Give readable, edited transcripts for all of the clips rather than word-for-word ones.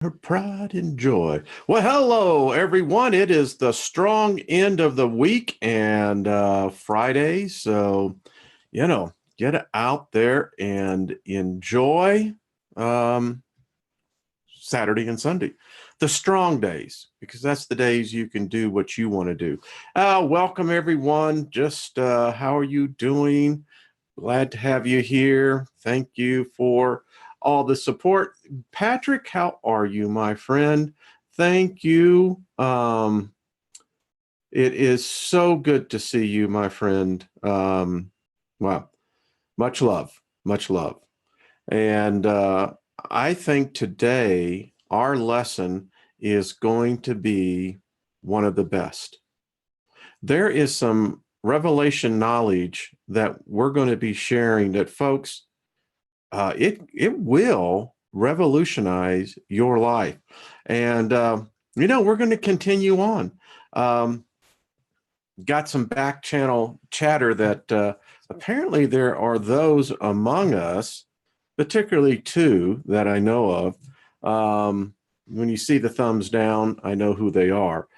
Her pride and joy. Well, hello, everyone. It is the strong end of the week and Friday. So, get out there and enjoy um, Saturday and Sunday, the strong days, because that's the days you can do what you want to do. Welcome, everyone. Just how are you doing? Glad to have you here. Thank you for all the support. Patrick, how are you, my friend? Thank you. It is so good to see you, my friend. Wow. Much love. Much love. And I think today our lesson is going to be one of the best. There is some revelation knowledge that we're going to be sharing that, folks, it will revolutionize your life. And we're going to continue on. Got some back channel chatter that apparently there are those among us, particularly two that I know of. When you see the thumbs down, I know who they are.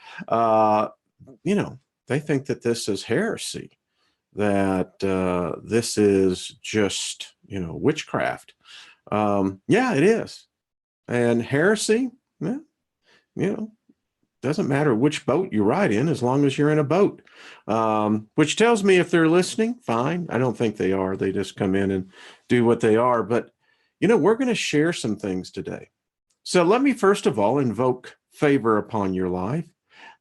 They think that this is heresy, that this is just, witchcraft. Yeah, it is. And heresy, doesn't matter which boat you ride in as long as you're in a boat, which tells me if they're listening, fine. I don't think they are. They just come in and do what they are. But, we're going to share some things today. So let me first of all invoke favor upon your life.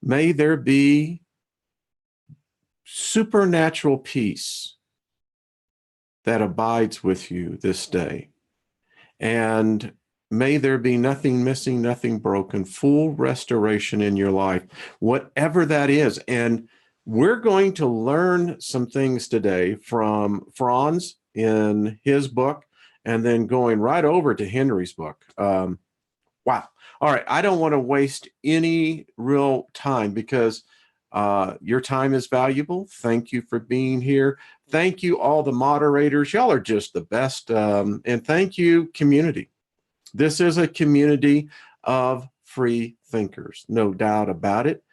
May there be supernatural peace that abides with you this day. And may there be nothing missing, nothing broken, full restoration in your life, whatever that is. And we're going to learn some things today from Franz in his book, and then going right over to Henry's book. Wow. All right. I don't want to waste any real time because your time is valuable. Thank you for being here. Thank you, all the moderators. Y'all are just the best. And thank you, community. This is a community of free thinkers, no doubt about it.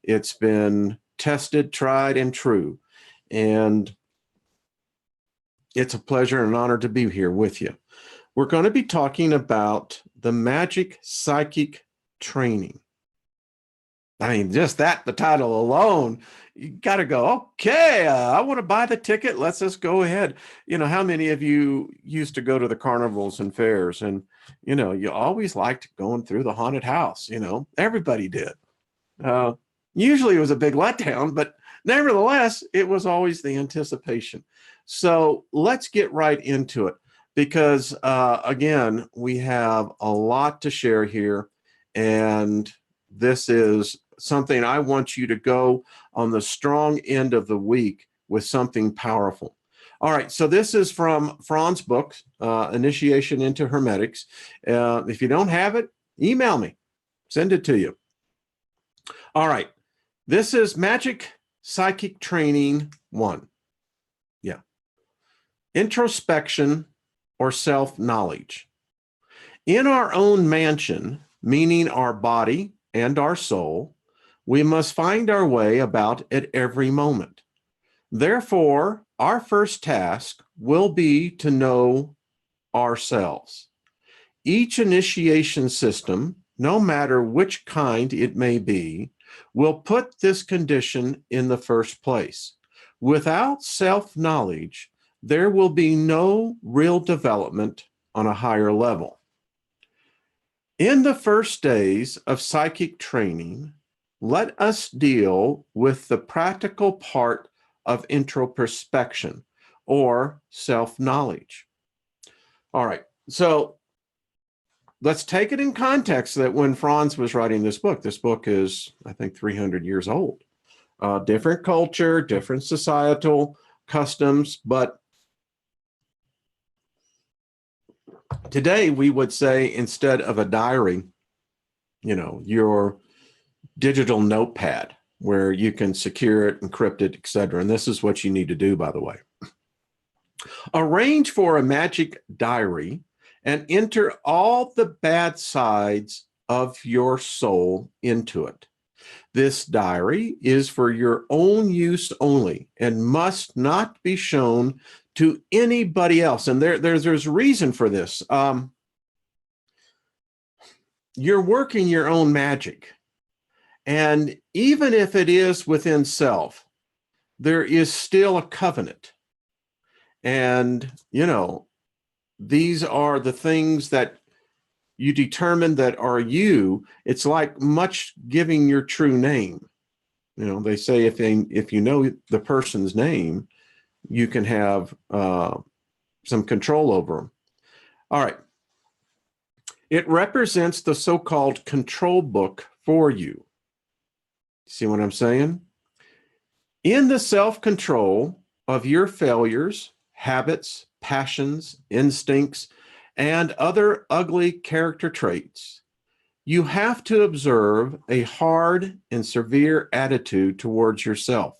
It's been tested, tried, and true. And it's a pleasure and an honor to be here with you. We're going to be talking about the Magick psychic training. I mean, just the title alone, you got to go, okay, I want to buy the ticket. Let's just go ahead. How many of you used to go to the carnivals and fairs and, you always liked going through the haunted house, everybody did. Usually it was a big letdown, but nevertheless, it was always the anticipation. So let's get right into it because, again, we have a lot to share here, and this is something I want you to go on the strong end of the week with something powerful. All right, so this is from Franz's book, Initiation into Hermetics. If you don't have it, email me, send it to you. All right, this is Magick Psychic Training 1. Yeah. Introspection or self-knowledge. In our own mansion, meaning our body and our soul, we must find our way about at every moment. Therefore, our first task will be to know ourselves. Each initiation system, no matter which kind it may be, will put this condition in the first place. Without self-knowledge, there will be no real development on a higher level. In the first days of psychic training, let us deal with the practical part of introspection or self-knowledge. All right, so let's take it in context that when Franz was writing this book is, I think, 300 years old. Different culture, different societal customs, but today we would say instead of a diary, your digital notepad where you can secure it, encrypt it, etc. And this is what you need to do, by the way. Arrange for a Magick diary and enter all the bad sides of your soul into it. This diary is for your own use only and must not be shown to anybody else. And there's reason for this. You're working your own magic. And even if it is within self, there is still a covenant. And, these are the things that you determine that are you. It's like much giving your true name. They say if you know the person's name, you can have some control over them. All right. It represents the so-called control book for you. See what I'm saying? In the self-control of your failures, habits, passions, instincts, and other ugly character traits, you have to observe a hard and severe attitude towards yourself.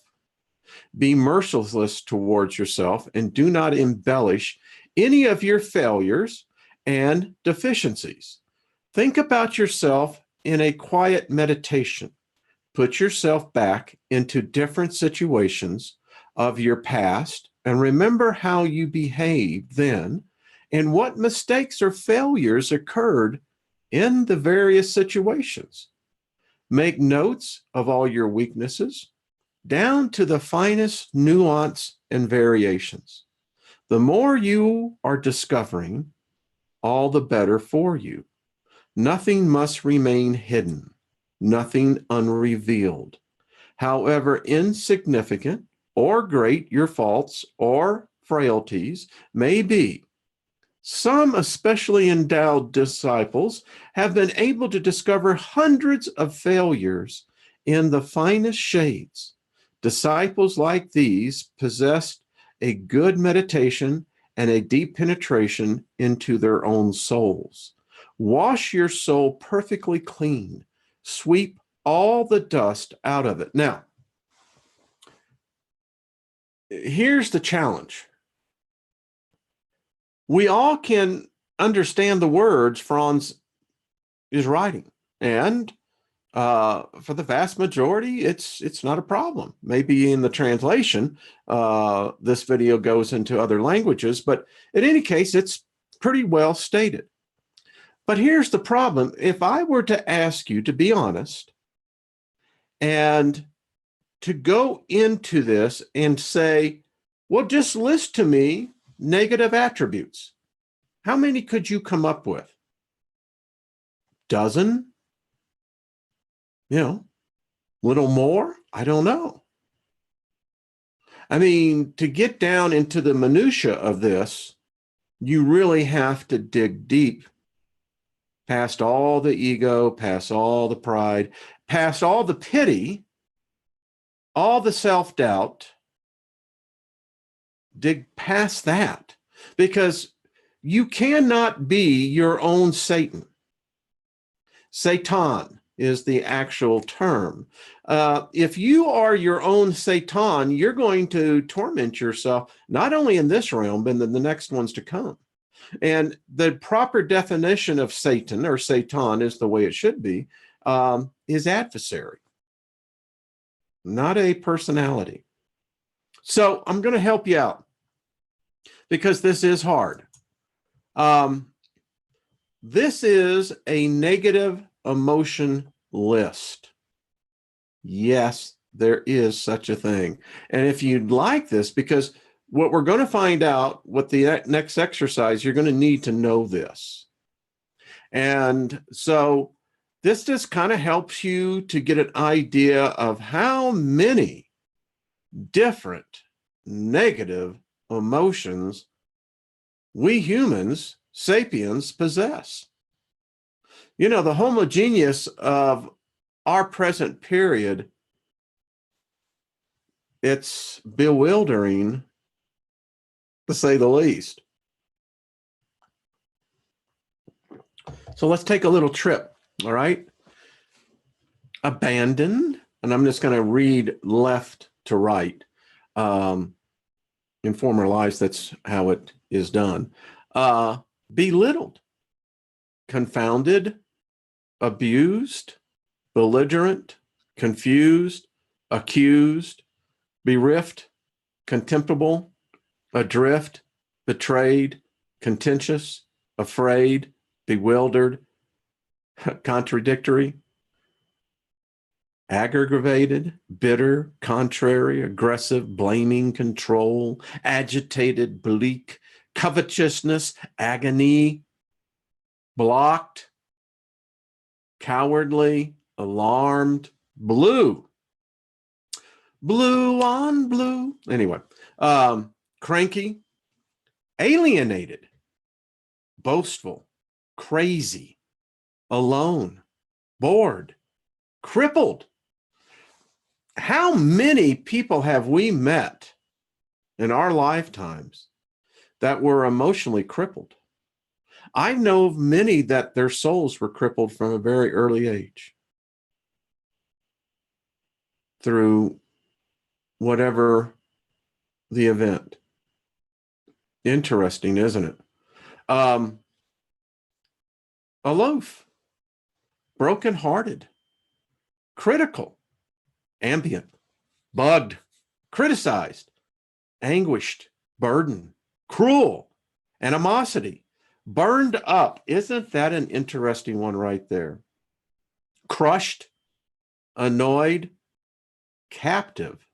Be merciless towards yourself and do not embellish any of your failures and deficiencies. Think about yourself in a quiet meditation. Put yourself back into different situations of your past and remember how you behaved then and what mistakes or failures occurred in the various situations. Make notes of all your weaknesses down to the finest nuance and variations. The more you are discovering, all the better for you. Nothing must remain hidden, nothing unrevealed. However insignificant or great your faults or frailties may be, some especially endowed disciples have been able to discover hundreds of failures in the finest shades. Disciples like these possessed a good meditation and a deep penetration into their own souls. Wash your soul perfectly clean. Sweep all the dust out of it. Now, here's the challenge. We all can understand the words Franz is writing, and for the vast majority, it's not a problem. Maybe in the translation, this video goes into other languages, but in any case, it's pretty well stated. But here's the problem. If I were to ask you to be honest and to go into this and say, well, just list to me negative attributes, how many could you come up with? Dozen? Little more? I don't know. I mean, to get down into the minutia of this, you really have to dig deep past all the ego, past all the pride, past all the pity, all the self-doubt. Dig past that, because you cannot be your own Satan. Satan is the actual term. If you are your own Satan, you're going to torment yourself, not only in this realm, but in the next ones to come. And the proper definition of Satan, or Satan is the way it should be, is adversary, not a personality. So I'm going to help you out because this is hard. This is a negative emotion list. Yes, there is such a thing. And if you'd like this, because what we're going to find out with the next exercise, you're going to need to know this. And so this just kind of helps you to get an idea of how many different negative emotions we humans, sapiens, possess. The homogeneous of our present period, it's bewildering, to say the least. So let's take a little trip, all right? Abandoned, and I'm just going to read left to right. In former lives, that's how it is done. belittled, confounded, abused, belligerent, confused, accused, bereft, contemptible, adrift, betrayed, contentious, afraid, bewildered, contradictory, aggravated, bitter, contrary, aggressive, blaming, control, agitated, bleak, covetousness, agony, blocked, cowardly, alarmed, blue, blue on blue. Anyway, cranky, alienated, boastful, crazy, alone, bored, crippled. How many people have we met in our lifetimes that were emotionally crippled? I know of many that their souls were crippled from a very early age through whatever the event. Interesting, isn't it? Aloof, brokenhearted, critical, ambient, bugged, criticized, anguished, burdened, cruel, animosity, burned up. Isn't that an interesting one right there? Crushed, annoyed, captive.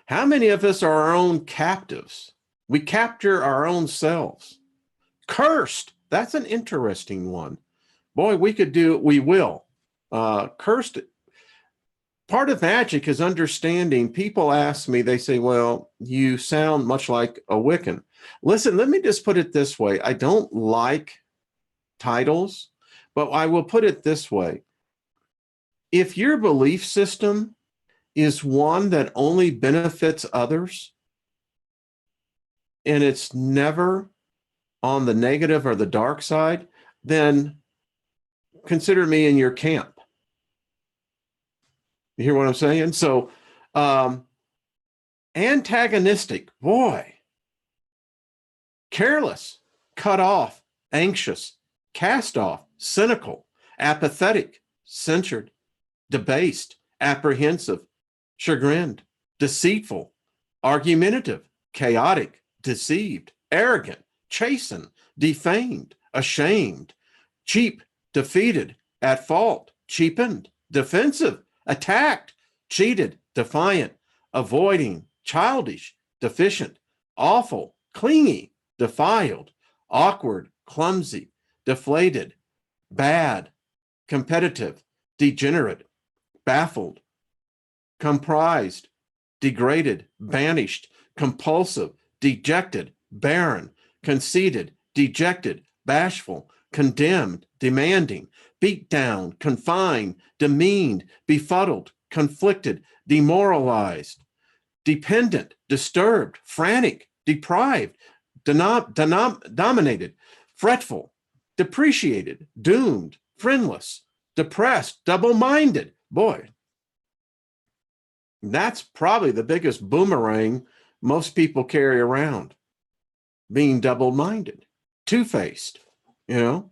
How many of us are our own captives? We capture our own selves. Cursed. That's an interesting one. Boy, we will. Cursed. Part of magic is understanding. People ask me, they say, well, you sound much like a Wiccan. Listen, let me just put it this way. I don't like titles, but I will put it this way. If your belief system is one that only benefits others, and it's never on the negative or the dark side, then consider me in your camp. You hear what I'm saying? So, antagonistic, boy, careless, cut off, anxious, cast off, cynical, apathetic, censured, debased, apprehensive, chagrined, deceitful, argumentative, chaotic, deceived, arrogant, chastened, defamed, ashamed, cheap, defeated, at fault, cheapened, defensive, attacked, cheated, defiant, avoiding, childish, deficient, awful, clingy, defiled, awkward, clumsy, deflated, bad, competitive, degenerate, baffled, comprised, degraded, banished, compulsive, dejected, barren, conceited, dejected, bashful, condemned, demanding, beat down, confined, demeaned, befuddled, conflicted, demoralized, dependent, disturbed, frantic, deprived, dominated, fretful, depreciated, doomed, friendless, depressed, double-minded. Boy, that's probably the biggest boomerang most people carry around, being double-minded, two-faced, you know,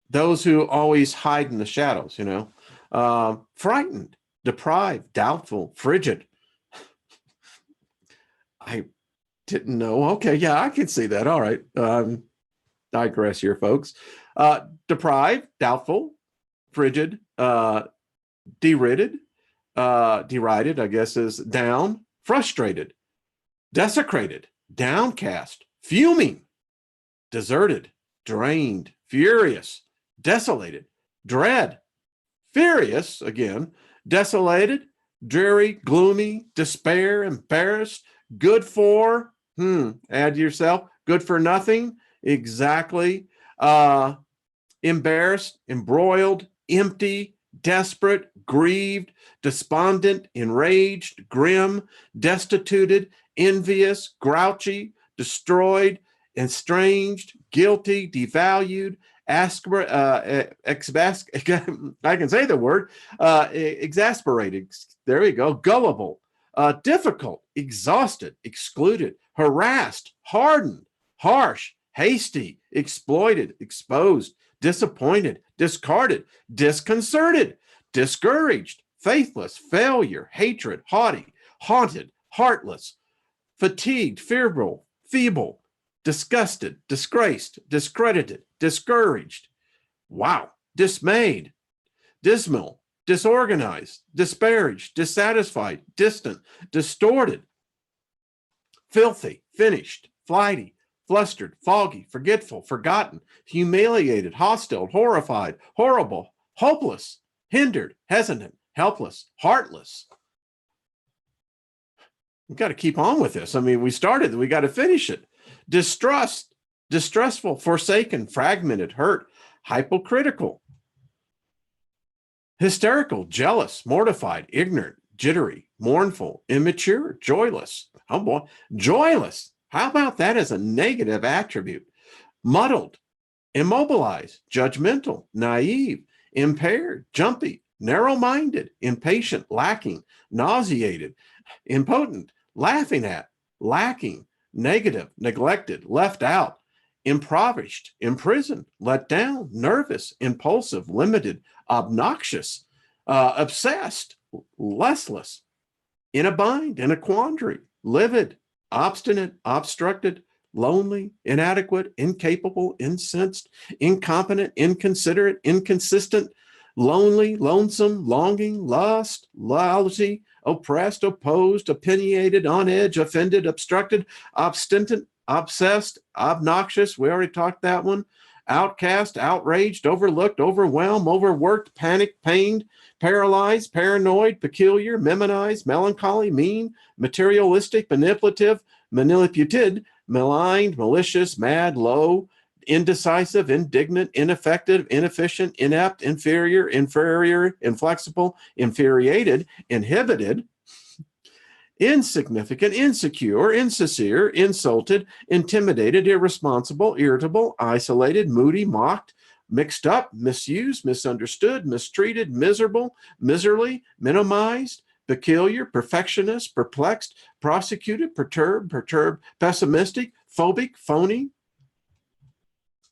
those who always hide in the shadows, you know, frightened, deprived, doubtful, frigid. I didn't know. Okay, yeah, I can see that. All right. Digress here, folks. Deprived, doubtful, frigid, derided, derided, I guess is down, frustrated, desecrated, downcast, fuming, deserted, drained, furious, desolated, dread, furious, again, desolated, dreary, gloomy, despair, embarrassed, good for, add yourself, good for nothing, exactly, embarrassed, embroiled, empty, desperate, grieved, despondent, enraged, grim, destituted, envious, grouchy, destroyed, estranged, guilty, devalued, I can say the word, exasperated, there we go, gullible, difficult, exhausted, excluded, harassed, hardened, harsh, hasty, exploited, exposed, disappointed, discarded, disconcerted, discouraged, faithless, failure, hatred, haughty, haunted, heartless, fatigued, feeble, disgusted, disgraced, discredited, discouraged. Wow. Dismayed, dismal, disorganized, disparaged, dissatisfied, distant, distorted, filthy, finished, flighty, flustered, foggy, forgetful, forgotten, humiliated, hostile, horrified, horrible, hopeless, hindered, hesitant, helpless, heartless. We've got to keep on with this. I mean, we started, we got to finish it. Distrust, distressful, forsaken, fragmented, hurt, hypocritical, hysterical, jealous, mortified, ignorant, jittery, mournful, immature, joyless. Oh boy, joyless. How about that as a negative attribute? Muddled, immobilized, judgmental, naive, impaired, jumpy, narrow-minded, impatient, lacking, nauseated, impotent, laughing at, lacking, negative, neglected, left out, impoverished, imprisoned, let down, nervous, impulsive, limited, obnoxious, obsessed, restless, in a bind, in a quandary, livid, obstinate, obstructed, lonely, inadequate, incapable, incensed, incompetent, inconsiderate, inconsistent, lonely, lonesome, longing, lust, lousy, oppressed, opposed, opinionated, on edge, offended, obstructed, obstinate, obsessed, obnoxious. We already talked that one. Outcast, outraged, overlooked, overwhelmed, overworked, panicked, pained, paralyzed, paranoid, peculiar, memonized, melancholy, mean, materialistic, manipulative, maligned, malicious, mad, low, indecisive, indignant, ineffective, inefficient, inept, inferior, inflexible, infuriated, inhibited, insignificant, insecure, insincere, insulted, intimidated, irresponsible, irritable, isolated, moody, mocked, mixed up, misused, misunderstood, mistreated, miserable, miserly, minimized, peculiar, perfectionist, perplexed, prosecuted, perturbed, pessimistic, phobic, phony,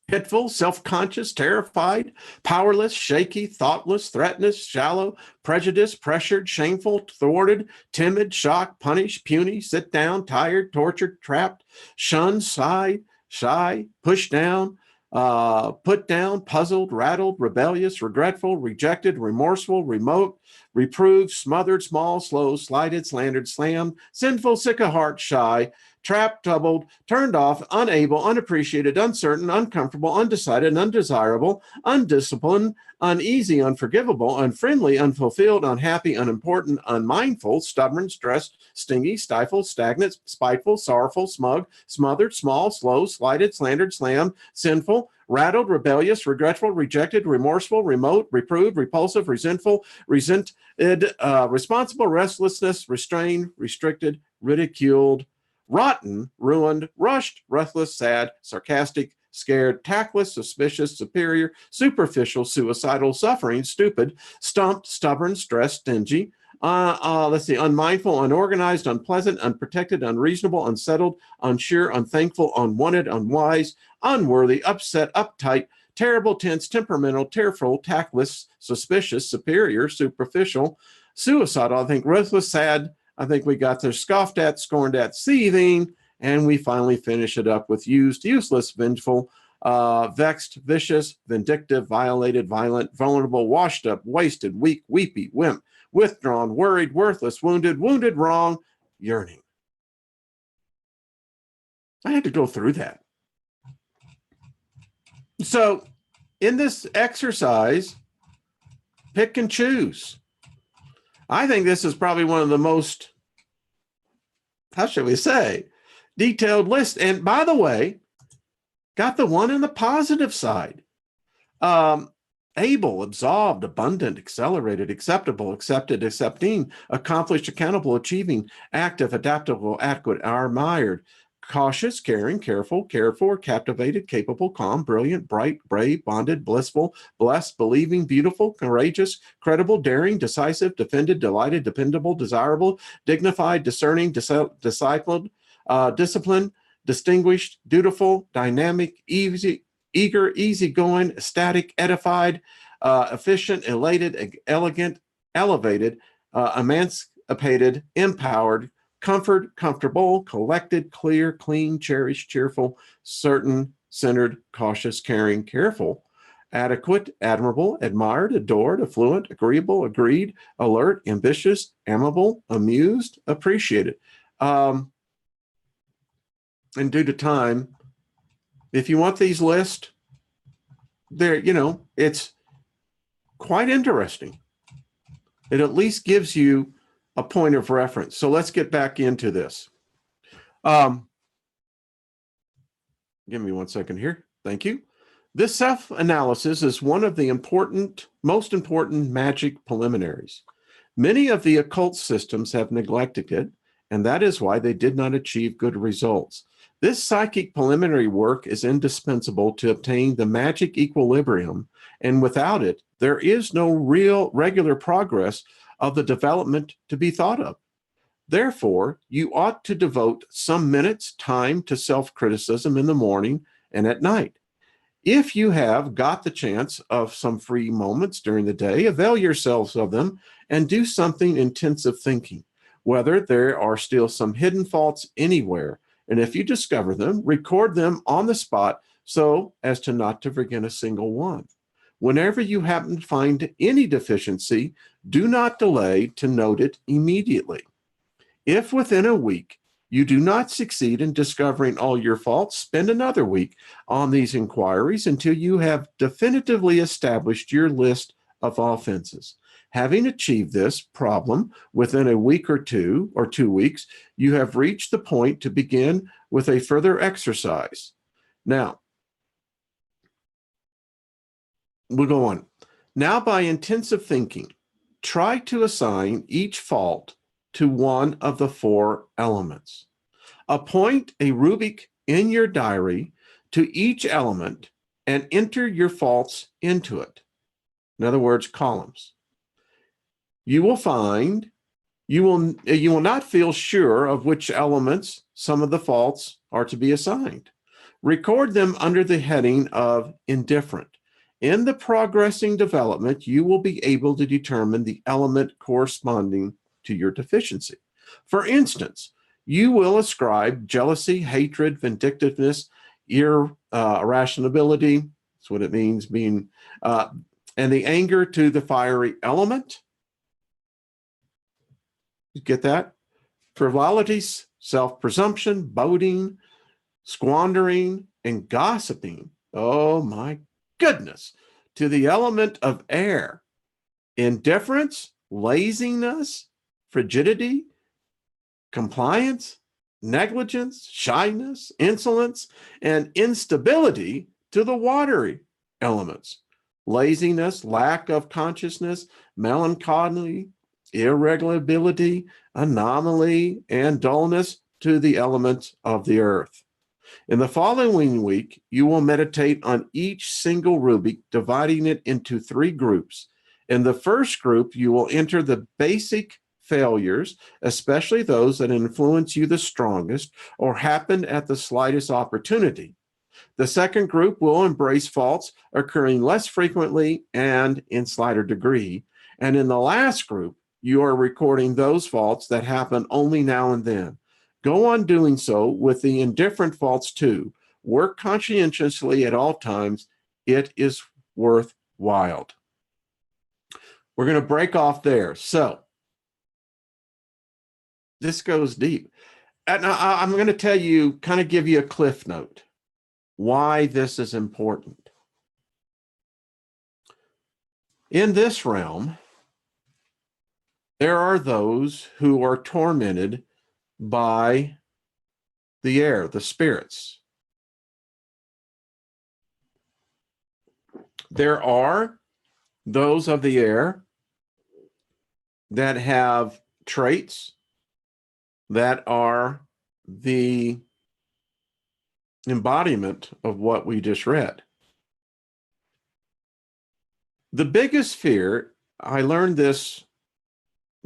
pitful, self-conscious, terrified, powerless, shaky, thoughtless, threatenous, shallow, prejudiced, pressured, shameful, thwarted, timid, shocked, punished, puny, sit down, tired, tortured, trapped, shunned, shy, pushed down, put down, puzzled, rattled, rebellious, regretful, rejected, remorseful, remote, reproved, smothered, small, slow, slighted, slandered, slammed, sinful, sick of heart, shy, trapped, troubled, turned off, unable, unappreciated, uncertain, uncomfortable, undecided, undesirable, undisciplined, uneasy, unforgivable, unfriendly, unfulfilled, unhappy, unimportant, unmindful, stubborn, stressed, stingy, stifled, stagnant, spiteful, sorrowful, smug, smothered, small, slow, slighted, slandered, slammed, sinful, rattled, rebellious, regretful, rejected, remorseful, remote, reproved, repulsive, resentful, resented, responsible, restlessness, restrained, restricted, ridiculed, rotten, ruined, rushed, breathless, sad, sarcastic, scared, tactless, suspicious, superior, superficial, suicidal, suffering, stupid, stumped, stubborn, stressed, stingy, unmindful, unorganized, unpleasant, unprotected, unreasonable, unsettled, unsure, unthankful, unwanted, unwise, unworthy, upset, uptight, terrible, tense, temperamental, tearful, tactless, suspicious, superior, superficial, suicidal, I think, ruthless, sad. I think we got there, scoffed at, scorned at, seething, and we finally finish it up with used, useless, vengeful, vexed, vicious, vindictive, violated, violent, vulnerable, washed up, wasted, weak, weepy, wimp, withdrawn, worried, worthless, wounded, wounded, wrong, yearning. I had to go through that. So in this exercise, pick and choose. I think this is probably one of the most, how should we say, detailed lists. And by the way, got the one on the positive side. Able, absolved, abundant, accelerated, acceptable, accepted, accepting, accomplished, accountable, achieving, active, adaptable, adequate, admired, cautious, caring, careful, cared for, captivated, capable, calm, brilliant, bright, brave, bonded, blissful, blessed, believing, beautiful, courageous, credible, daring, decisive, defended, delighted, dependable, desirable, dignified, discerning, discipled, disciplined, distinguished, dutiful, dynamic, easy, eager, easygoing, ecstatic, edified, efficient, elated, elegant, elevated, emancipated, empowered, comfortable, collected, clear, clean, cherished, cheerful, certain, centered, cautious, caring, careful, adequate, admirable, admired, adored, affluent, agreeable, agreed, alert, ambitious, amiable, amused, appreciated. And due to time, if you want these lists, there, it's quite interesting. It at least gives you a point of reference. So let's get back into this. Give me 1 second here. Thank you. This self-analysis is one of the most important magic preliminaries. Many of the occult systems have neglected it, and that is why they did not achieve good results. This psychic preliminary work is indispensable to obtain the magic equilibrium, and without it, there is no real regular progress of the development to be thought of. Therefore, you ought to devote some minutes' time to self-criticism in the morning and at night. If you have got the chance of some free moments during the day, avail yourselves of them and do something intensive thinking, whether there are still some hidden faults anywhere. And if you discover them, record them on the spot so as to not to forget a single one. Whenever you happen to find any deficiency, do not delay to note it immediately. If within a week you do not succeed in discovering all your faults, spend another week on these inquiries until you have definitively established your list of offenses. Having achieved this problem within a week or 2 weeks, you have reached the point to begin with a further exercise. Now, we'll go on. Now, by intensive thinking, try to assign each fault to one of the 4 elements. Appoint a rubric in your diary to each element and enter your faults into it. In other words, columns. You will find you will not feel sure of which elements some of the faults are to be assigned. Record them under the heading of indifferent. In the progressing development, you will be able to determine the element corresponding to your deficiency. For instance, you will ascribe jealousy, hatred, vindictiveness, irrationality, that's what it means, being, and the anger to the fiery element. You get that? Frivolities, self-presumption, boasting, squandering, and gossiping. Oh my goodness. To the element of air. Indifference, laziness, frigidity, compliance, negligence, shyness, insolence, and instability to the watery elements. Laziness, lack of consciousness, melancholy, irregularity, anomaly, and dullness to the elements of the earth. In the following week, you will meditate on each single rubric, dividing it into 3 groups. In the first group, you will enter the basic failures, especially those that influence you the strongest or happen at the slightest opportunity. The second group will embrace faults occurring less frequently and in slighter degree. And in the last group, you are recording those faults that happen only now and then. Go on doing so with the indifferent faults too. Work conscientiously at all times. It is worthwhile. We're going to break off there. So this goes deep. And I'm going to tell you, kind of give you a cliff note, why this is important. In this realm, there are those who are tormented by the air, the spirits. There are those of the air that have traits that are the embodiment of what we just read. The biggest fear, I learned this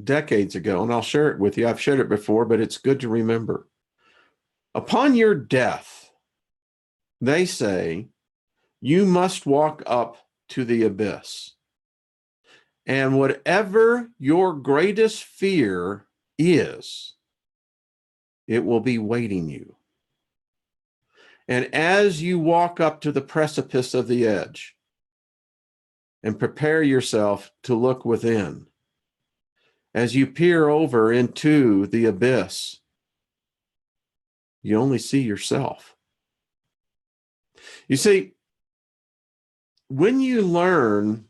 decades ago, and I'll share it with you. I've shared it before, but it's good to remember. Upon your death, they say, you must walk up to the abyss. And whatever your greatest fear is, it will be waiting you. And as you walk up to the precipice of the edge and prepare yourself to look within, as you peer over into the abyss, you only see yourself. You see, when you learn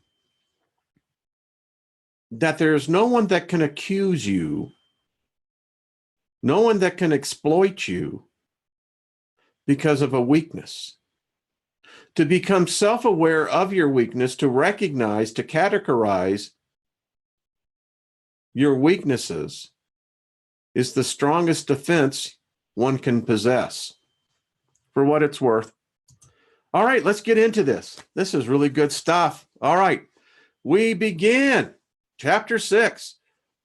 that there's no one that can accuse you, no one that can exploit you because of a weakness, to become self-aware of your weakness, to recognize, to categorize your weaknesses is the strongest defense one can possess, for what it's worth. All right, let's get into this. This is really good stuff. All right, we begin chapter 6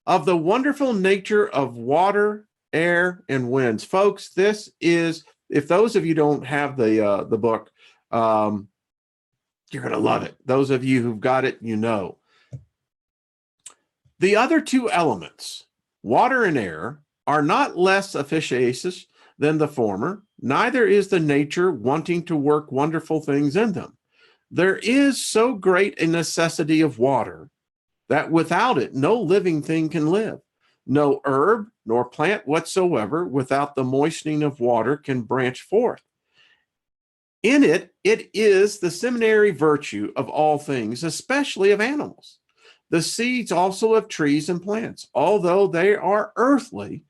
of the wonderful nature of water, air, and winds. Folks, this is, if those of you don't have the book, you're going to love it. Those of you who've got it, you know. The other two elements, water and air, are not less efficacious than the former. Neither is the nature wanting to work wonderful things in them. There is so great a necessity of water that without it, no living thing can live. No herb nor plant whatsoever without the moistening of water can branch forth. In it, it is the seminary virtue of all things, especially of animals. The seeds also of trees and plants, although they are earthly,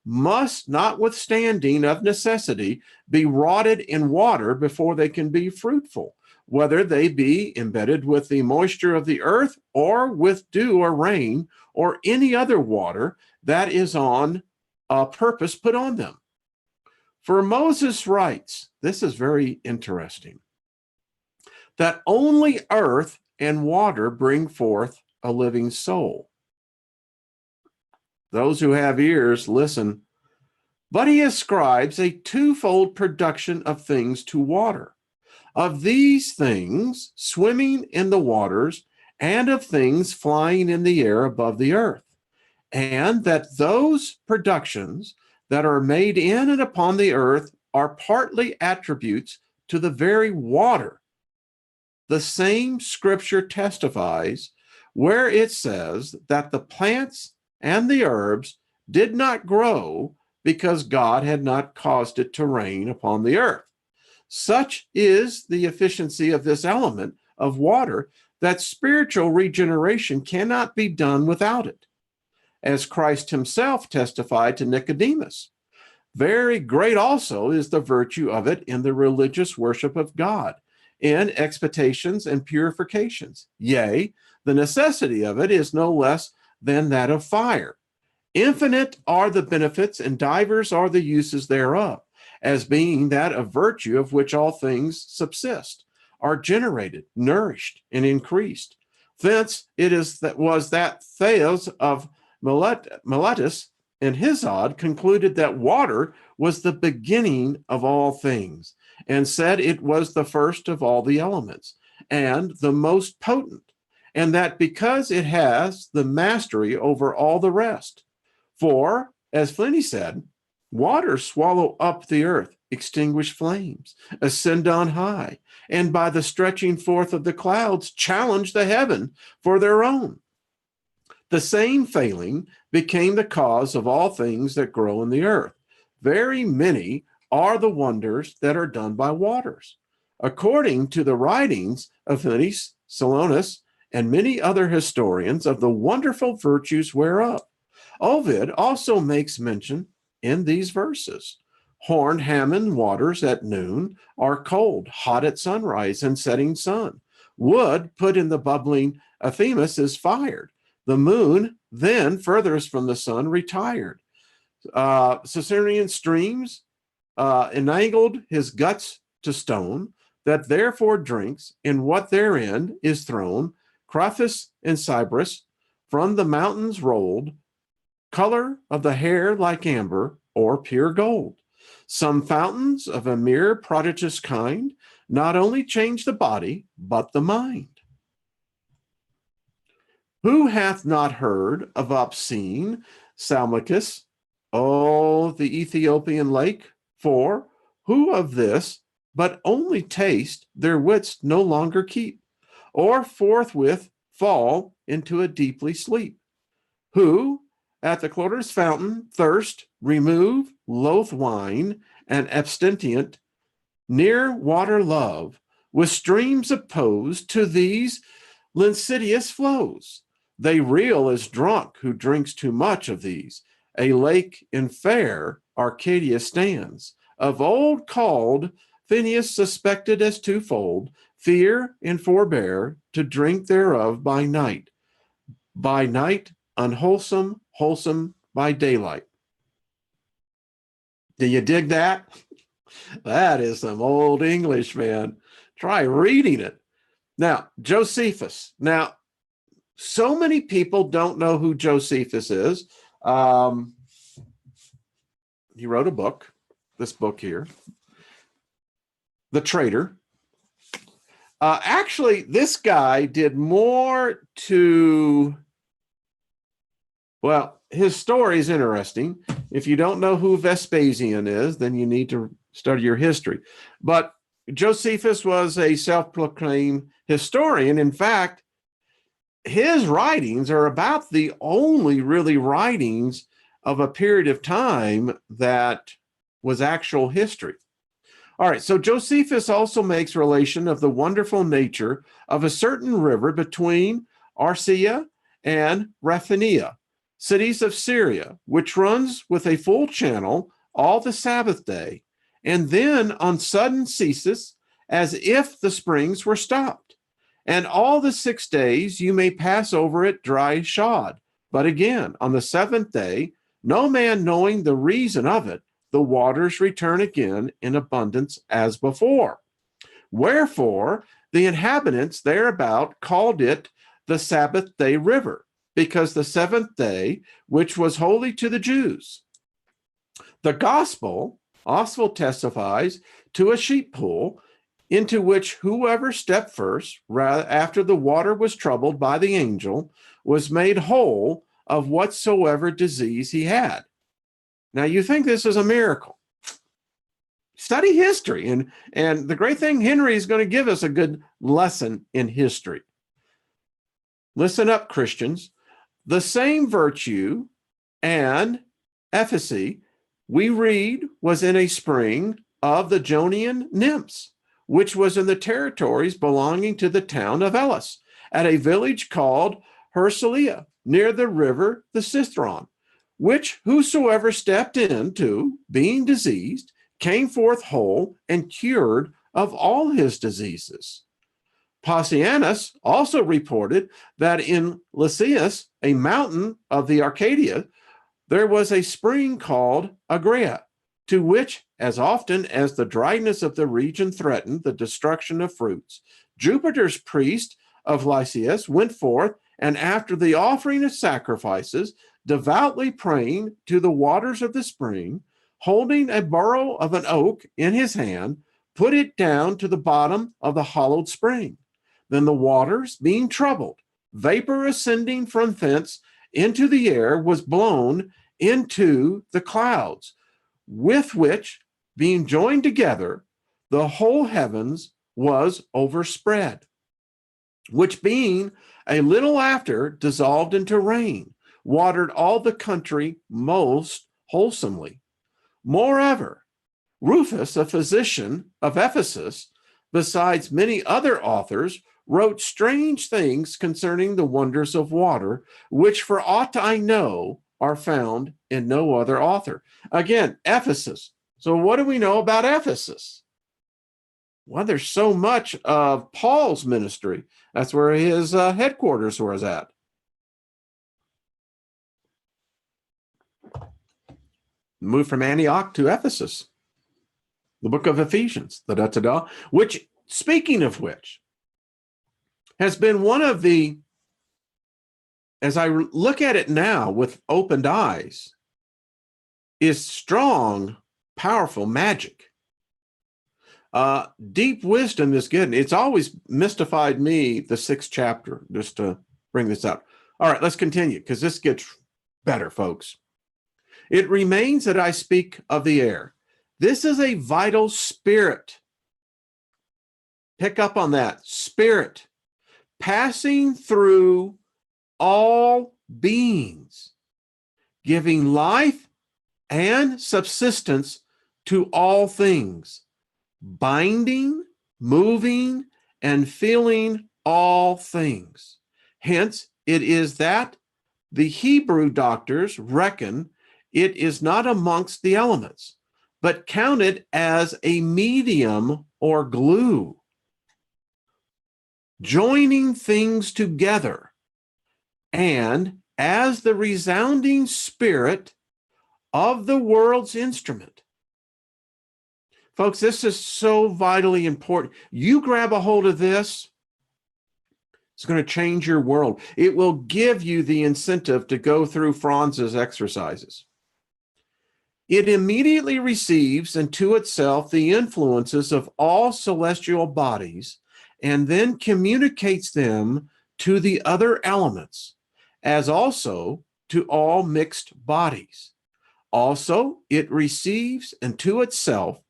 must, notwithstanding of necessity, be rotted in water before they can be fruitful, whether they be embedded with the moisture of the earth or with dew or rain or any other water that is on purpose put on them. For Moses writes, this is very interesting, that only earth and water bring forth a living soul. Those who have ears, listen. But he ascribes a twofold production of things to water, of these things swimming in the waters, and of things flying in the air above the earth, and that those productions that are made in and upon the earth are partly attributes to the very water. The same scripture testifies where it says that the plants and the herbs did not grow because God had not caused it to rain upon the earth. Such is the efficiency of this element of water that spiritual regeneration cannot be done without it, as Christ himself testified to Nicodemus. Very great also is the virtue of it in the religious worship of God, in expectations and purifications. Yea, the necessity of it is no less than that of fire. Infinite are the benefits, and divers are the uses thereof, as being that of virtue of which all things subsist, are generated, nourished, and increased. Thence it is that was that Thales of Miletus and Hesiod concluded that water was the beginning of all things, and said it was the first of all the elements, and the most potent, and that because it has the mastery over all the rest. For, as Pliny said, waters swallow up the earth, extinguish flames, ascend on high, and by the stretching forth of the clouds challenge the heaven for their own. The same failing became the cause of all things that grow in the earth. Very many are the wonders that are done by waters, according to the writings of Phineas, Solonus, and many other historians of the wonderful virtues whereof. Ovid also makes mention in these verses. Horn Hammon waters at noon are cold, hot at sunrise and setting sun. Wood put in the bubbling Themis is fired. The moon, then furthest from the sun, retired. Ciceronian streams enangled his guts to stone, that therefore drinks, in what therein is thrown, Craphis and Cyprus, from the mountains rolled, color of the hair like amber or pure gold. Some fountains of a mere prodigious kind not only change the body, but the mind. Who hath not heard of obscene Salmachus, oh, the Ethiopian lake? For who of this but only taste their wits no longer keep, or forthwith fall into a deeply sleep? Who at the Cloter's fountain thirst, remove, loath wine, and abstinent, near water love, with streams opposed to these licentious flows. They reel as drunk who drinks too much of these. A lake in fair Arcadia stands, of old called Phineas, suspected as twofold, fear and forbear to drink thereof by night unwholesome, wholesome by daylight. Do you dig that? That is some old English, man. Try reading it. Now, Josephus. Now, so many people don't know who Josephus is. He wrote a book, this book here, The Traitor. Actually, this guy did more to, well, his story is interesting. If you don't know who Vespasian is, then you need to study your history. But Josephus was a self-proclaimed historian. In fact, his writings are about the only really writings of a period of time that was actual history. All right, so Josephus also makes relation of the wonderful nature of a certain river between Arcia and Raphanea, cities of Syria, which runs with a full channel all the Sabbath day, and then on sudden ceases, as if the springs were stopped. And all the 6 days you may pass over it dry shod. But again, on the 7th day, no man knowing the reason of it, the waters return again in abundance as before. Wherefore, the inhabitants thereabout called it the Sabbath day river, because the 7th day, which was holy to the Jews. The gospel also testifies to a sheep pool, into which whoever stepped first, after the water was troubled by the angel, was made whole of whatsoever disease he had. Now, you think this is a miracle. Study history, and the great thing, Henry is going to give us a good lesson in history. Listen up, Christians. The same virtue and efficacy we read was in a spring of the Jonian nymphs, which was in the territories belonging to the town of Elis, at a village called Hersalia, near the river the Cithron, which whosoever stepped into, being diseased, came forth whole and cured of all his diseases. Passianus also reported that in Lycius, a mountain of the Arcadia, there was a spring called Agria, to which, as often as the dryness of the region threatened the destruction of fruits, Jupiter's priest of Lycius went forth, and after the offering of sacrifices, devoutly praying to the waters of the spring, holding a burrow of an oak in his hand, put it down to the bottom of the hollowed spring. Then the waters, being troubled, vapor ascending from thence into the air, was blown into the clouds, with which, being joined together, the whole heavens was overspread, which being a little after dissolved into rain, watered all the country most wholesomely. Moreover, Rufus, a physician of Ephesus, besides many other authors, wrote strange things concerning the wonders of water, which for aught I know are found in no other author. Again, Ephesus. So what do we know about Ephesus? Well, there's so much of Paul's ministry. That's where his headquarters was at. Moved from Antioch to Ephesus. The book of Ephesians, which, speaking of which, has been one of the, as I look at it now with opened eyes, is strong, powerful magic. Deep wisdom is good. It's always mystified me, the 6th chapter, just to bring this up. All right, let's continue, because this gets better, folks. It remains that I speak of the air. This is a vital spirit. Pick up on that. Spirit. Passing through all beings, giving life and subsistence to all things, binding, moving, and feeling all things. Hence, it is that the Hebrew doctors reckon it is not amongst the elements, but counted as a medium or glue, joining things together, and as the resounding spirit of the world's instrument. Folks, this is so vitally important. You grab a hold of this, it's going to change your world. It will give you the incentive to go through Franz's exercises. It immediately receives into itself the influences of all celestial bodies and then communicates them to the other elements, as also to all mixed bodies. Also, it receives into itself,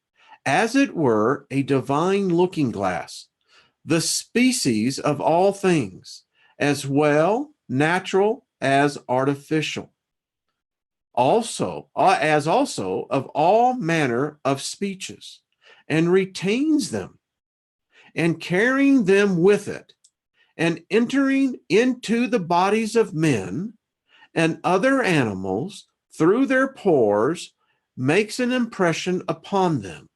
as it were, a divine looking glass, the species of all things, as well natural as artificial. Also of all manner of speeches, and retains them, and carrying them with it, and entering into the bodies of men and other animals through their pores, makes an impression upon them,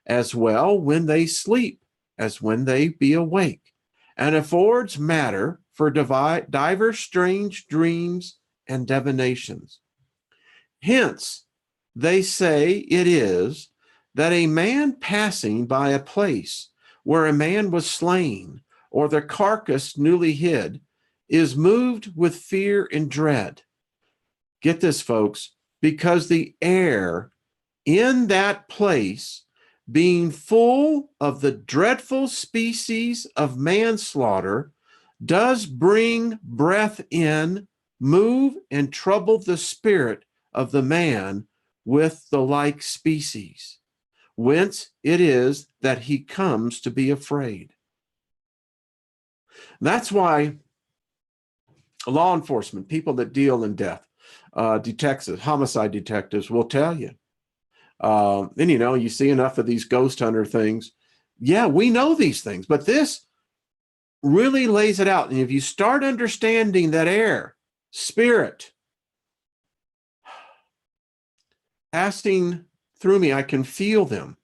as well when they sleep as when they be awake, and affords matter for divers strange dreams and divinations. Hence, they say it is that a man passing by a place where a man was slain, or the carcass newly hid, is moved with fear and dread. Get this, folks, because the air in that place, being full of the dreadful species of manslaughter, does bring breath in, move, and trouble the spirit of the man with the like species, whence it is that he comes to be afraid. That's why law enforcement, people that deal in death, detectives, homicide detectives will tell you. And you see enough of these ghost hunter things. Yeah, we know these things, but this really lays it out. And if you start understanding that air, spirit, passing through me, I can feel them.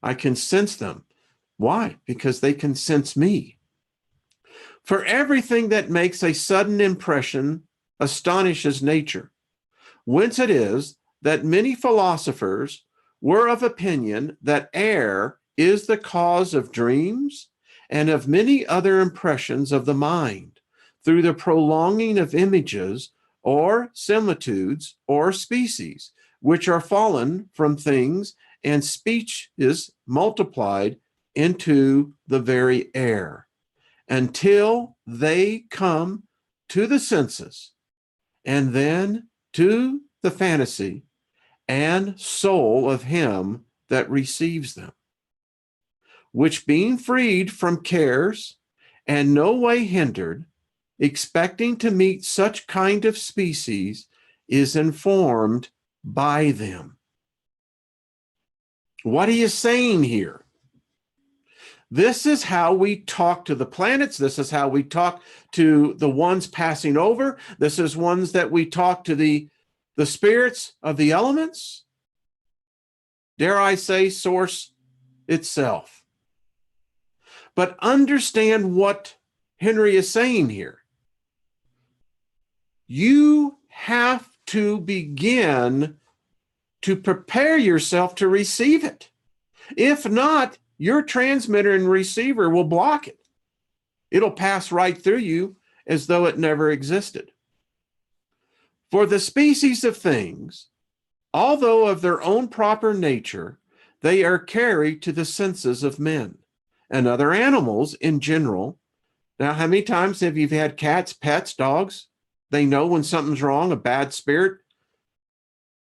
I can sense them. Why? Because they can sense me. For everything that makes a sudden impression astonishes nature, whence it is that many philosophers were of opinion that air is the cause of dreams and of many other impressions of the mind through the prolonging of images or similitudes or species, which are fallen from things, and speech is multiplied into the very air, until they come to the senses, and then to the fantasy and soul of him that receives them, which being freed from cares and no way hindered, expecting to meet such kind of species, is informed by them. What are you saying here? This is how we talk to the planets. This is how we talk to the ones passing over. This is ones that we talk to the spirits of the elements. Dare I say, source itself. But understand what Henry is saying here. You have to begin to prepare yourself to receive it. If not, your transmitter and receiver will block it. It'll pass right through you as though it never existed. For the species of things although of their own proper nature, they are carried to the senses of men and other animals in general. Now, how many times have you had cats, pets, dogs? They know when something's wrong, a bad spirit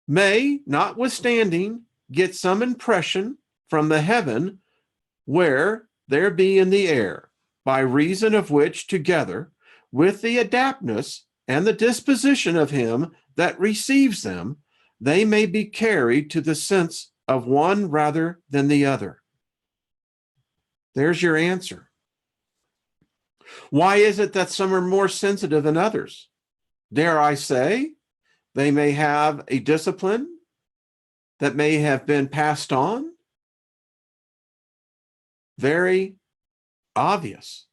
may, notwithstanding, get some impression from the heaven where there be in the air, by reason of which, together with the adaptness and the disposition of him that receives them, they may be carried to the sense of one rather than the other. There's your answer. Why is it that some are more sensitive than others? Dare I say, they may have a discipline that may have been passed on. Very obvious.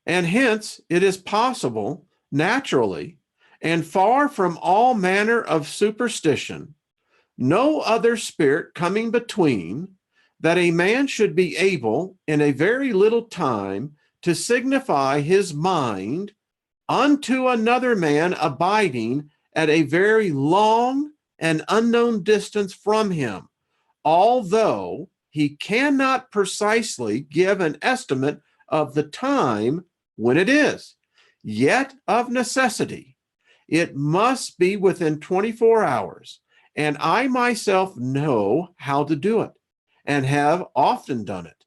And hence, it is possible, naturally, and far from all manner of superstition, no other spirit coming between, that a man should be able in a very little time to signify his mind unto another man abiding at a very long and unknown distance from him, although he cannot precisely give an estimate of the time when it is. Yet of necessity, it must be within 24 hours, and I myself know how to do it, and have often done it.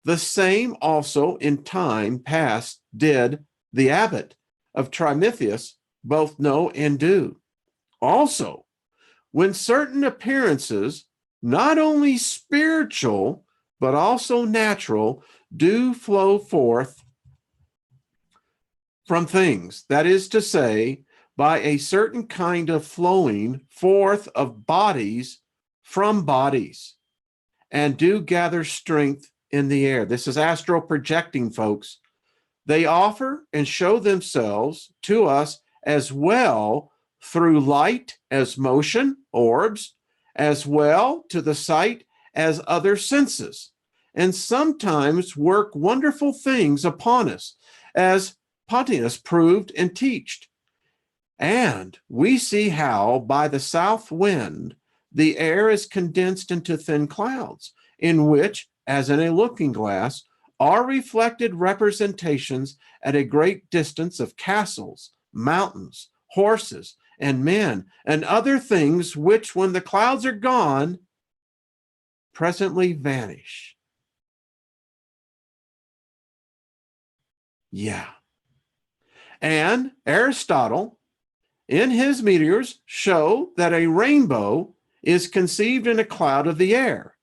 The same also in time past did the abbot of Trimithus both know and do. Also, when certain appearances, not only spiritual, but also natural, do flow forth from things, that is to say, by a certain kind of flowing forth of bodies from bodies, and do gather strength in the air. This is astral projecting, folks. They offer and show themselves to us as well through light as motion, orbs, as well to the sight as other senses, and sometimes work wonderful things upon us, as Pontius proved and teached. And we see how by the south wind the air is condensed into thin clouds, in which, as in a looking glass, are reflected representations at a great distance of castles, mountains, horses, and men, and other things which, when the clouds are gone, presently vanish. Yeah. And Aristotle, in his meteors, show that a rainbow is conceived in a cloud of the air,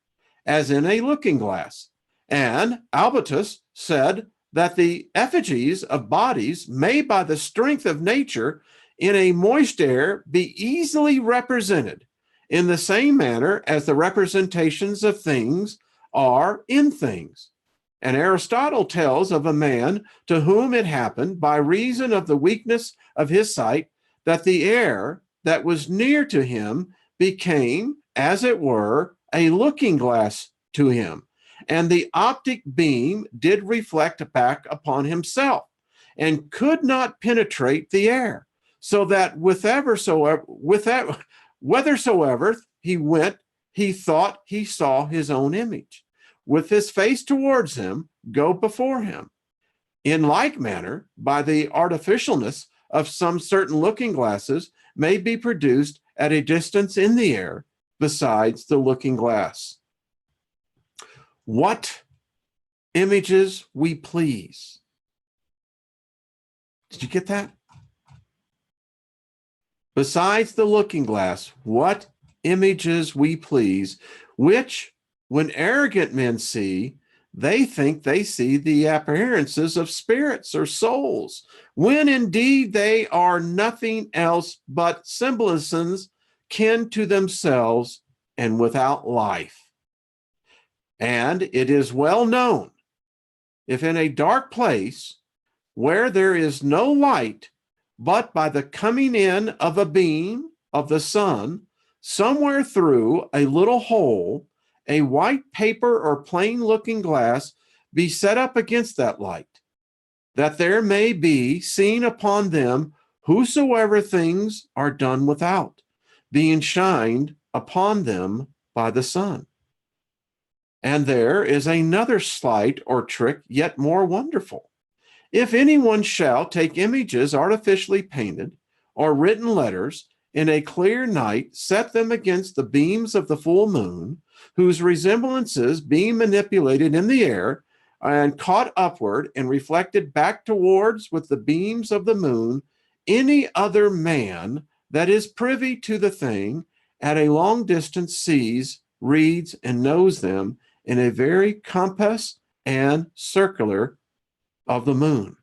as in a looking glass. And Albertus said that the effigies of bodies may, by the strength of nature, in a moist air, be easily represented in the same manner as the representations of things are in things. And Aristotle tells of a man to whom it happened, by reason of the weakness of his sight, that the air that was near to him became, as it were, a looking glass to him, and the optic beam did reflect back upon himself, and could not penetrate the air, so that whithersoever he went, he thought he saw his own image, with his face towards him, go before him. In like manner, by the artificialness of some certain looking glasses, may be produced at a distance in the air, besides the looking glass. What images we please. Did you get that? Besides the looking glass, what images we please, which, when arrogant men see, they think they see the appearances of spirits or souls, when indeed they are nothing else but symbolisms kin to themselves and without life. And it is well known, if in a dark place where there is no light, but by the coming in of a beam of the sun, somewhere through a little hole, a white paper or plain looking glass be set up against that light, that there may be seen upon them whosoever things are done without, being shined upon them by the sun. And there is another sleight or trick yet more wonderful. If anyone shall take images artificially painted or written letters in a clear night, set them against the beams of the full moon, whose resemblances being manipulated in the air and caught upward and reflected back towards with the beams of the moon, any other man that is privy to the thing at a long distance sees, reads, and knows them in a very compass and circular of the moon,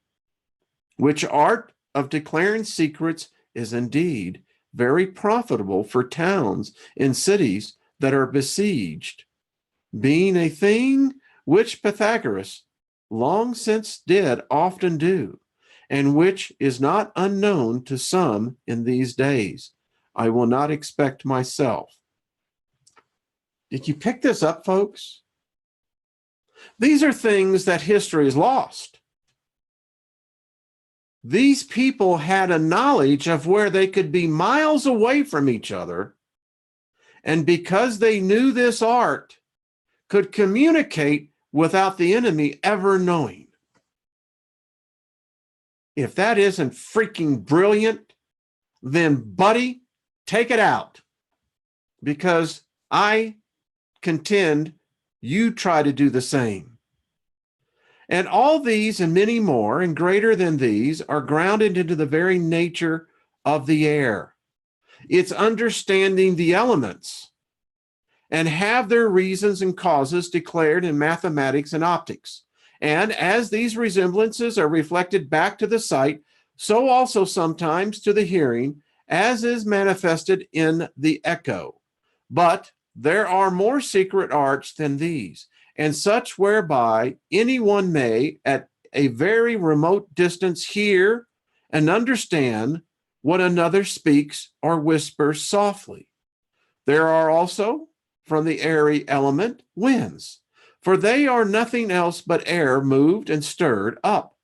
which art of declaring secrets is indeed very profitable for towns and cities that are besieged, being a thing which Pythagoras long since did often do, and which is not unknown to some in these days. I will not expect myself. Did you pick this up, folks? These are things that history has lost. These people had a knowledge of where they could be miles away from each other, and because they knew this art, could communicate without the enemy ever knowing. If that isn't freaking brilliant, then buddy, take it out. Because I contend you try to do the same. And all these and many more and greater than these are grounded into the very nature of the air. It's understanding the elements and have their reasons and causes declared in mathematics and optics. And as these resemblances are reflected back to the sight, so also sometimes to the hearing, as is manifested in the echo. But there are more secret arts than these, and such whereby anyone may at a very remote distance hear and understand what another speaks or whispers softly. There are also from the airy element winds, for they are nothing else but air moved and stirred up.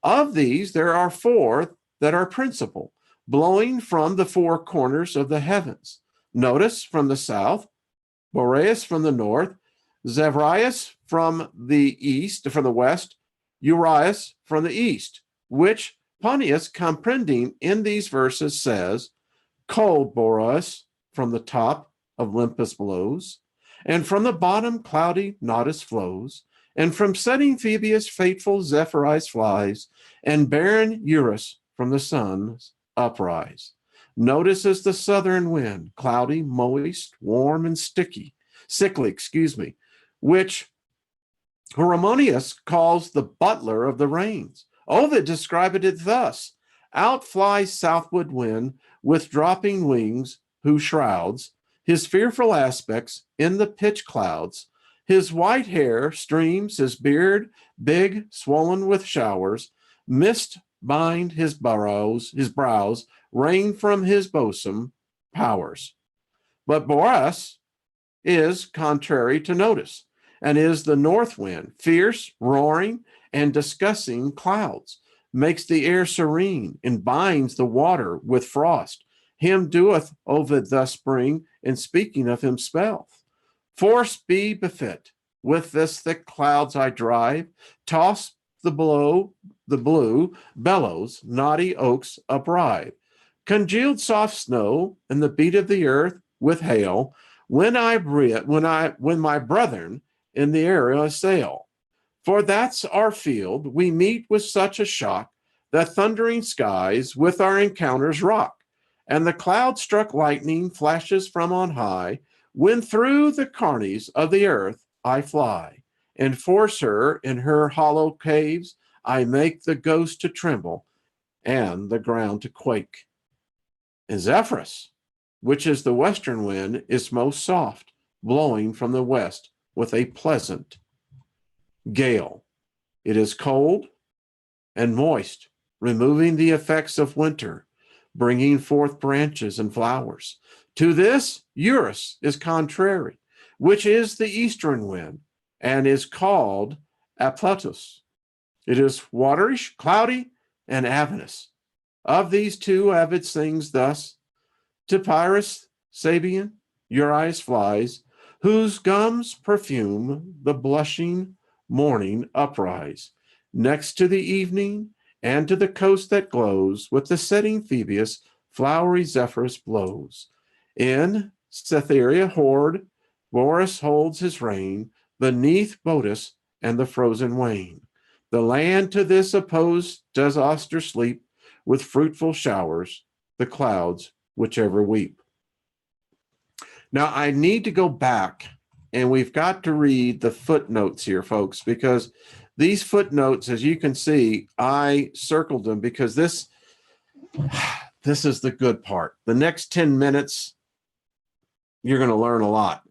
Of these there are four that are principal, blowing from the four corners of the heavens. Notice from the south, Boreas from the north, Zevrius from the east, from the west, Urias from the east, which Pontius, comprehending in these verses, says, cold Boreas from the top of Olympus blows, and from the bottom cloudy Nautis flows, and from setting Phoebus fateful Zephyrius flies, and barren Eurus from the sun's uprise. Notice as the southern wind, cloudy, moist, warm, and sickly, which Hermetics calls the butler of the rains. Ovid described it thus: out flies southward wind with dropping wings, who shrouds his fearful aspects in the pitch clouds. His white hair streams, his beard big, swollen with showers, mist bind his brows, rain from his bosom powers. But Boreas is contrary to notice, and is the north wind, fierce, roaring, and discussing clouds, makes the air serene, and binds the water with frost. Him doeth Ovid thus bring, in speaking of himself. Force be befit, with this thick clouds I drive, toss the blue bellows, knotty oaks uprive, congealed soft snow, and the beat of the earth with hail, when my brethren in the air assail. For that's our field, we meet with such a shock, that thundering skies with our encounters rock, and the cloud-struck lightning flashes from on high, when through the carnies of the earth I fly, and force her in her hollow caves, I make the ghost to tremble, and the ground to quake. And Zephyrus, which is the western wind, is most soft, blowing from the west with a pleasant gale. It is cold and moist, removing the effects of winter, bringing forth branches and flowers. To this, Eurus is contrary, which is the eastern wind, and is called Apletus. It is waterish, cloudy, and avenous. Of these two Ovid sings thus: to Pyrrhus Sabian, your eyes flies, whose gums perfume the blushing morning uprise, next to the evening and to the coast that glows with the setting Phoebus, flowery Zephyrus blows. In Cytherea hoard, Boreas holds his reign beneath Botus and the frozen Wain. The land to this opposed does Auster sleep with fruitful showers, the clouds whichever weep. Now, I need to go back, and we've got to read the footnotes here, folks, because these footnotes, as you can see, I circled them because this is the good part. The next 10 minutes, you're going to learn a lot.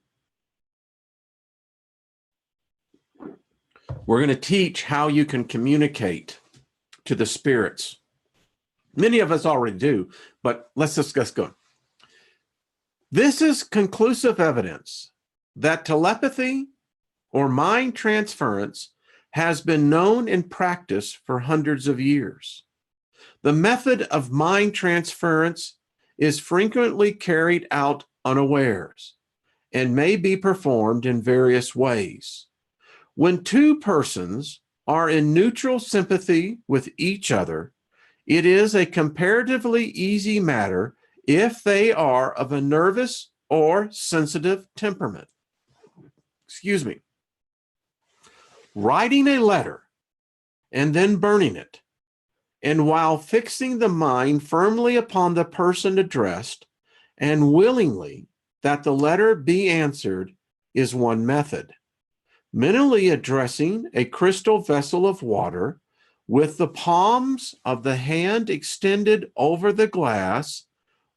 We're going to teach how you can communicate to the spirits. Many of us already do, but let's discuss going. This is conclusive evidence that telepathy or mind transference has been known in practice for hundreds of years. The method of mind transference is frequently carried out unawares and may be performed in various ways. When two persons are in neutral sympathy with each other, it is a comparatively easy matter if they are of a nervous or sensitive temperament. Excuse me. Writing a letter and then burning it, and while fixing the mind firmly upon the person addressed and willingly that the letter be answered, is one method. Mentally addressing a crystal vessel of water with the palms of the hand extended over the glass,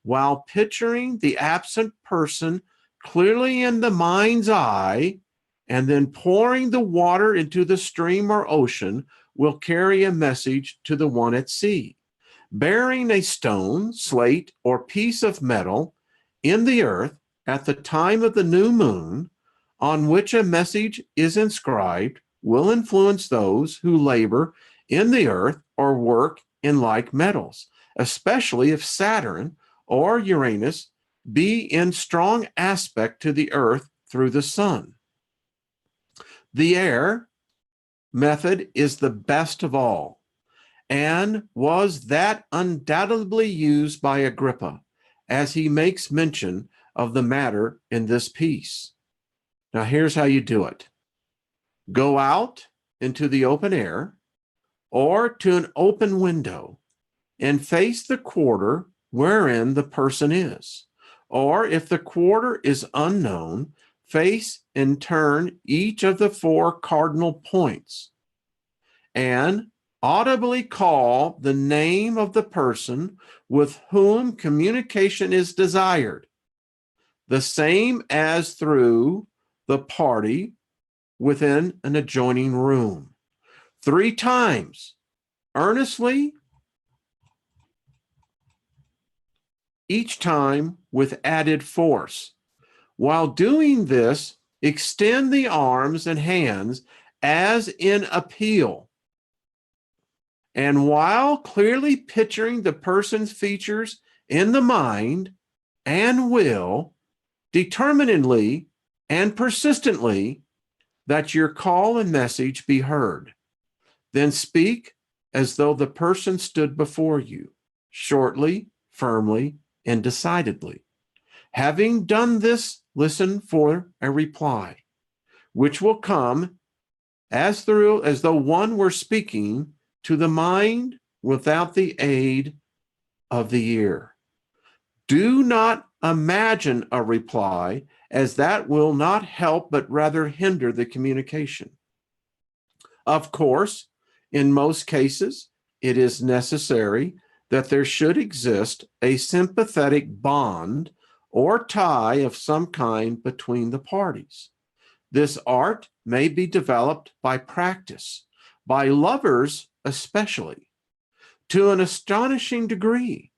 while picturing the absent person clearly in the mind's eye, and then pouring the water into the stream or ocean, will carry a message to the one at sea. Bearing a stone, slate, or piece of metal in the earth at the time of the new moon, on which a message is inscribed, will influence those who labor in the earth or work in like metals, especially if Saturn or Uranus be in strong aspect to the earth through the sun. The air method is the best of all, and was that undoubtedly used by Agrippa, as he makes mention of the matter in this piece. Now, here's how you do it. Go out into the open air or to an open window and face the quarter wherein the person is. Or if the quarter is unknown, face in turn each of the four cardinal points and audibly call the name of the person with whom communication is desired, the same as through the party within an adjoining room. 3 times, earnestly, each time with added force. While doing this, extend the arms and hands as in appeal. And while clearly picturing the person's features in the mind and will, determinedly and persistently, that your call and message be heard. Then speak as though the person stood before you, shortly, firmly, and decidedly. Having done this, listen for a reply, which will come as though one were speaking to the mind without the aid of the ear. Do not imagine a reply, as that will not help but rather hinder the communication. Of course, in most cases, it is necessary that there should exist a sympathetic bond or tie of some kind between the parties. This art may be developed by practice, by lovers especially, to an astonishing degree.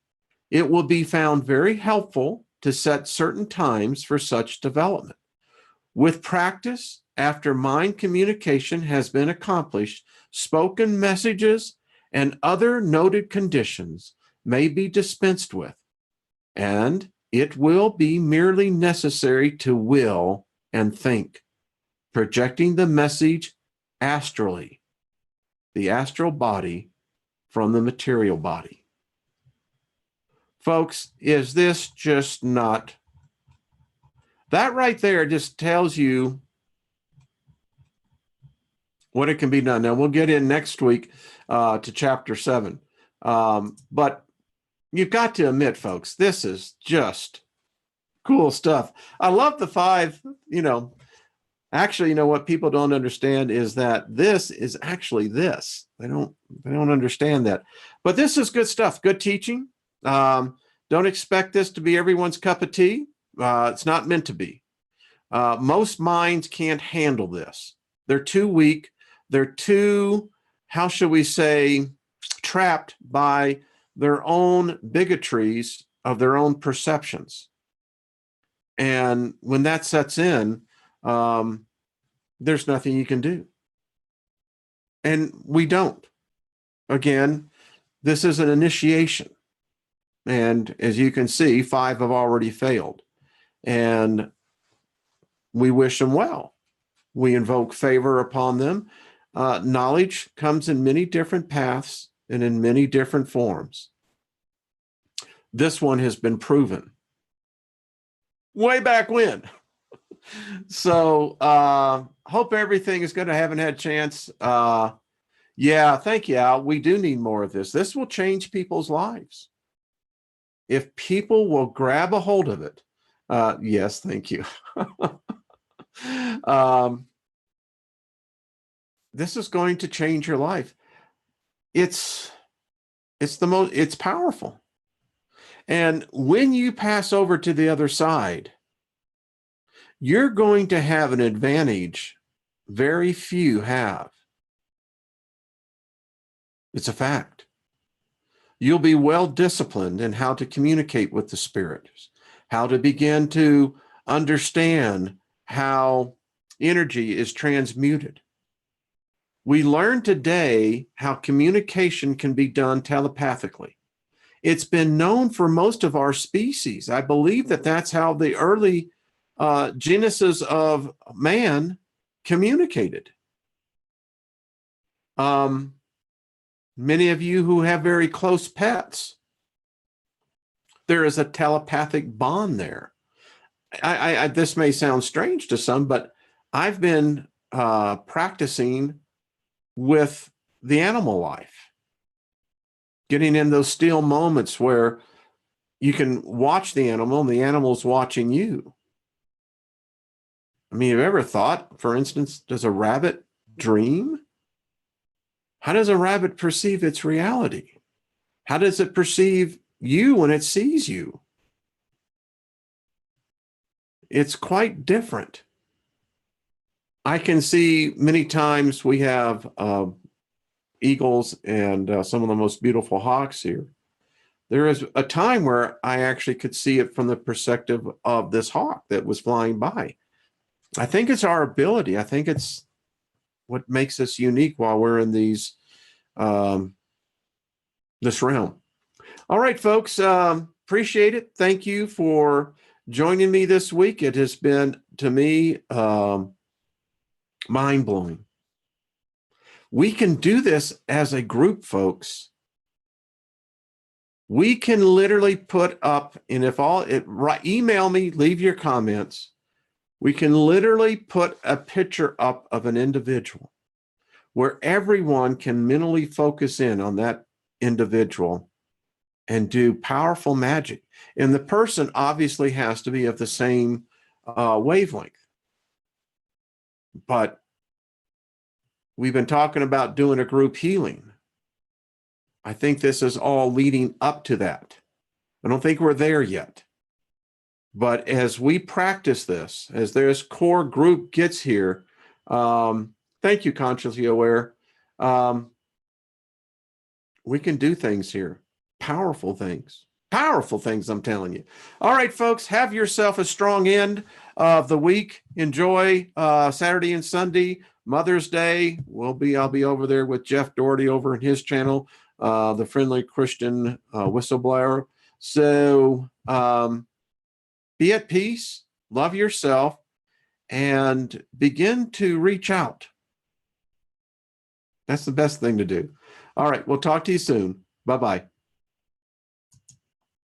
It will be found very helpful to set certain times for such development. With practice, after mind communication has been accomplished, spoken messages and other noted conditions may be dispensed with, and It will be merely necessary to will and think, projecting the message astrally, the astral body from the material body. Folks, is this just not? That right there just tells you what it can be done. Now, we'll get in next week to chapter 7. But you've got to admit, folks, this is just cool stuff. I love the 5, actually, what people don't understand is that this is actually this. They don't understand that. But this is good stuff, good teaching. Don't expect this to be everyone's cup of tea. It's not meant to be. Most minds can't handle this. They're too weak. They're too, how should we say, trapped by their own bigotries of their own perceptions. And when that sets in, there's nothing you can do. And we don't. Again, this is an initiation. And as you can see, 5 have already failed. And we wish them well. We invoke favor upon them. Knowledge comes in many different paths and in many different forms. This one has been proven way back when. So hope everything is good. I haven't had a chance. Yeah, thank you, Al. We do need more of this. This will change people's lives. If people will grab a hold of it. Yes, thank you. This is going to change your life. It's powerful. And when you pass over to the other side, you're going to have an advantage very few have. It's a fact. You'll be well disciplined in how to communicate with the spirits, how to begin to understand how energy is transmuted. We learned today how communication can be done telepathically. It's been known for most of our species. I believe that that's how the early genesis of man communicated. Many of you who have very close pets, there is a telepathic bond there. This may sound strange to some, but I've been practicing with the animal life, getting in those still moments where you can watch the animal and the animal's watching you. I mean, have you ever thought, for instance, does a rabbit dream? How does a rabbit perceive its reality? How does it perceive you when it sees you? It's quite different. I can see many times we have eagles and some of the most beautiful hawks here. There is a time where I actually could see it from the perspective of this hawk that was flying by. I think it's our ability. I think it's what makes us unique while we're in these this realm. All right, folks, appreciate it. Thank you for joining me this week. It has been, to me, mind-blowing. We can do this as a group, folks. We can literally put up, and email me, leave your comments. We can literally put a picture up of an individual where everyone can mentally focus in on that individual and do powerful magic. And the person obviously has to be of the same wavelength. But we've been talking about doing a group healing. I think this is all leading up to that. I don't think we're there yet. But as we practice this, as this core group gets here, thank you, Consciously Aware. We can do things here. Powerful things. Powerful things, I'm telling you. All right, folks, have yourself a strong end of the week. Enjoy Saturday and Sunday, Mother's Day. I'll be over there with Jeff Doherty over in his channel, the Friendly Christian Whistleblower. So be at peace, love yourself, and begin to reach out. That's the best thing to do. All right, we'll talk to you soon. Bye-bye.